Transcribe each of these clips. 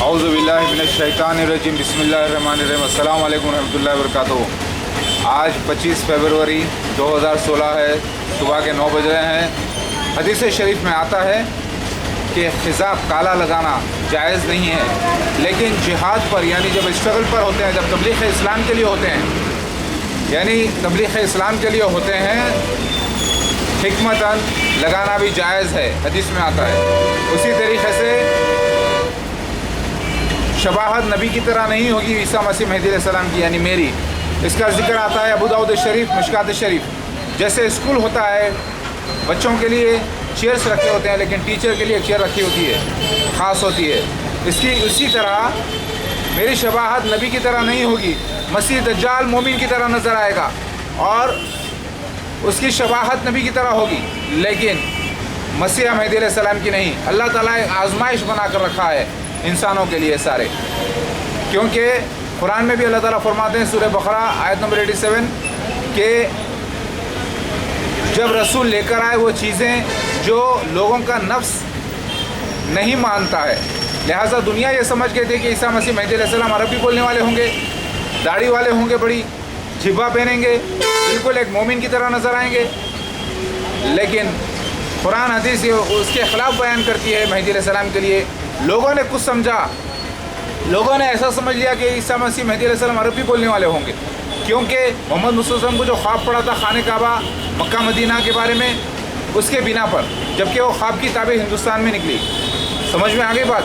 اعوذ باللہ من الشیطان الرجیم بسم اللہ الرحمن الرحیم السلام علیکم ورحمۃ اللہ وبرکاتہ۔ آج 25 فروری 2016 ہے، صبح کے 9 بج رہے ہیں۔ حدیث شریف میں آتا ہے کہ حجاب کالا لگانا جائز نہیں ہے، لیکن جہاد پر یعنی جب اسٹرگل پر ہوتے ہیں، جب تبلیغ اسلام کے لیے ہوتے ہیں، یعنی تبلیغ اسلام کے لیے ہوتے ہیں، حکمتاً لگانا بھی جائز ہے، حدیث میں آتا ہے۔ اسی طریقے سے شباہت نبی کی طرح نہیں ہوگی عیسیٰ مسیح مہدی علیہ السلام کی، یعنی میری۔ اس کا ذکر آتا ہے ابو داؤد شریف، مشکات شریف۔ جیسے اسکول ہوتا ہے، بچوں کے لیے چیئرس رکھے ہوتے ہیں، لیکن ٹیچر کے لیے ایک چیئر رکھی ہوتی ہے، خاص ہوتی ہے۔ اسی طرح میری شباہت نبی کی طرح نہیں ہوگی۔ مسیح دجال مومن کی طرح نظر آئے گا اور اس کی شباہت نبی کی طرح ہوگی، لیکن مسیح مہدی علیہ السلام کی نہیں۔ اللہ تعالیٰ ایک آزمائش بنا کر رکھا ہے انسانوں کے لیے سارے، کیونکہ قرآن میں بھی اللہ تعالیٰ فرماتے ہیں سورہ بقرہ آیت نمبر 87 کہ جب رسول لے کر آئے وہ چیزیں جو لوگوں کا نفس نہیں مانتا ہے، لہٰذا دنیا یہ سمجھ گئے تھے کہ عیسیٰ مسیح مہدی علیہ السلام عربی بولنے والے ہوں گے، داڑھی والے ہوں گے، بڑی جبہ پہنیں گے، بالکل ایک مومن کی طرح نظر آئیں گے۔ لیکن قرآن حدیث اس کے خلاف بیان کرتی ہے مہدی علیہ السلام کے لیے۔ لوگوں نے کچھ سمجھا، لوگوں نے ایسا سمجھ لیا کہ عیسیٰ مسیح مہدی علیہ السلام عربی بولنے والے ہوں گے، کیونکہ محمد مصطفیٰ صلی اللہ علیہ وسلم کو جو خواب پڑا تھا خانہ کعبہ مکہ مدینہ کے بارے میں، اس کے بنا پر، جبکہ وہ خواب کی تعبیر ہندوستان میں نکلی۔ سمجھ میں آ گئی بات؟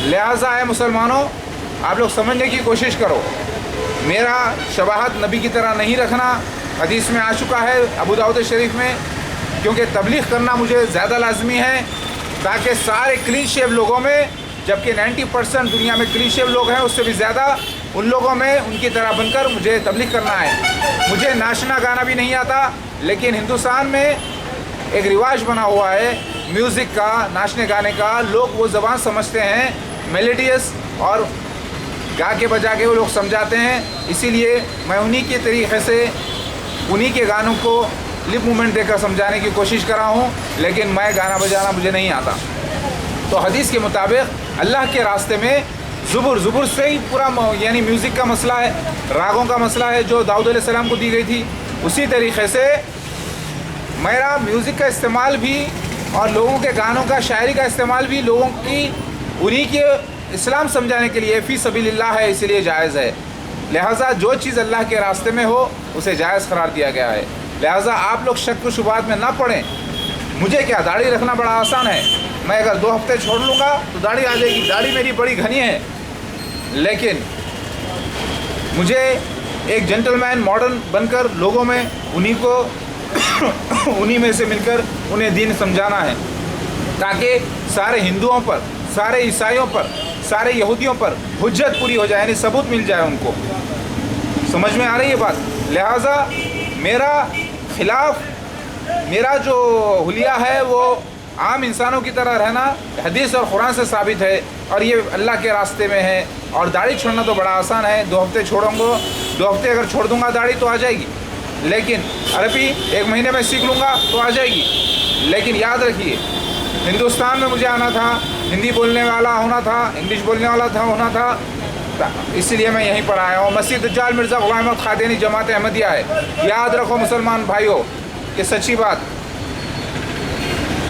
لہٰذا اے مسلمانوں، آپ لوگ سمجھنے کی کوشش کرو۔ میرا شباہت نبی کی طرح نہیں رکھنا حدیث میں آ چکا ہے ابو داؤد شریف میں، کیونکہ تبلیغ کرنا مجھے زیادہ لازمی ہے تاکہ سارے کلین شیپ لوگوں میں، جبکہ 90% دنیا میں کلین شیپ لوگ ہیں، اس سے بھی زیادہ ان لوگوں میں ان کی طرح بن کر مجھے تبلیغ کرنا ہے۔ مجھے ناچنا گانا بھی نہیں آتا، لیکن ہندوستان میں ایک رواج بنا ہوا ہے میوزک کا، ناچنے گانے کا۔ لوگ وہ زبان سمجھتے ہیں میلیڈیس، اور گا کے بجا کے وہ لوگ سمجھاتے ہیں۔ اسی لیے میں انہی کے طریقے سے انہی کے گانوں کو لپ مومنٹ دے کر سمجھانے کی کوشش کر رہا ہوں، لیکن میں گانا بجانا مجھے نہیں آتا۔ تو حدیث کے مطابق اللہ کے راستے میں زبر سے ہی پورا یعنی میوزک کا مسئلہ ہے، راگوں کا مسئلہ ہے جو داؤد علیہ السلام کو دی گئی تھی۔ اسی طریقے سے میرا میوزک کا استعمال بھی اور لوگوں کے گانوں کا، شاعری کا استعمال بھی لوگوں کی انہی کے اسلام سمجھانے کے لیے فی سبیل اللہ ہے، اسی لیے جائز ہے۔ لہٰذا جو چیز اللہ کے راستے میں ہو اسے جائز قرار دیا گیا ہے۔ لہٰذا آپ لوگ شک و شبہات میں نہ پڑیں۔ مجھے کیا، داڑھی رکھنا بڑا آسان ہے، میں اگر 2 ہفتے چھوڑ لوں گا تو داڑھی آ جائے گی۔ داڑھی میری بڑی گھنی ہے، لیکن مجھے ایک جنٹل مین ماڈرن بن کر لوگوں میں انہی میں سے مل کر انہیں دین سمجھانا ہے، تاکہ سارے ہندوؤں پر، سارے عیسائیوں پر، سارے یہودیوں پر حجت پوری ہو جائے، یعنی ثبوت مل جائے ان کو۔ سمجھ میں آ رہی ہے بات؟ لہٰذا میرا جو حلیہ ہے وہ عام انسانوں کی طرح رہنا حدیث اور قرآن سے ثابت ہے، اور یہ اللہ کے راستے میں ہے۔ اور داڑھی چھوڑنا تو بڑا آسان ہے، 2 ہفتے چھوڑوں گا، 2 ہفتے اگر چھوڑ دوں گا داڑھی تو آ جائے گی، لیکن عربی 1 مہینے میں سیکھ لوں گا تو آ جائے گی۔ لیکن یاد رکھیے، ہندوستان میں مجھے آنا تھا، ہندی بولنے والا ہونا تھا، انگلش بولنے والا ہونا تھا، اس لیے میں یہیں پر آیا ہوں۔ مسیح دجال مرزا غلام احمد قادیانی جماعت احمدیہ ہے۔ یاد رکھو مسلمان بھائیوں، یہ سچی بات۔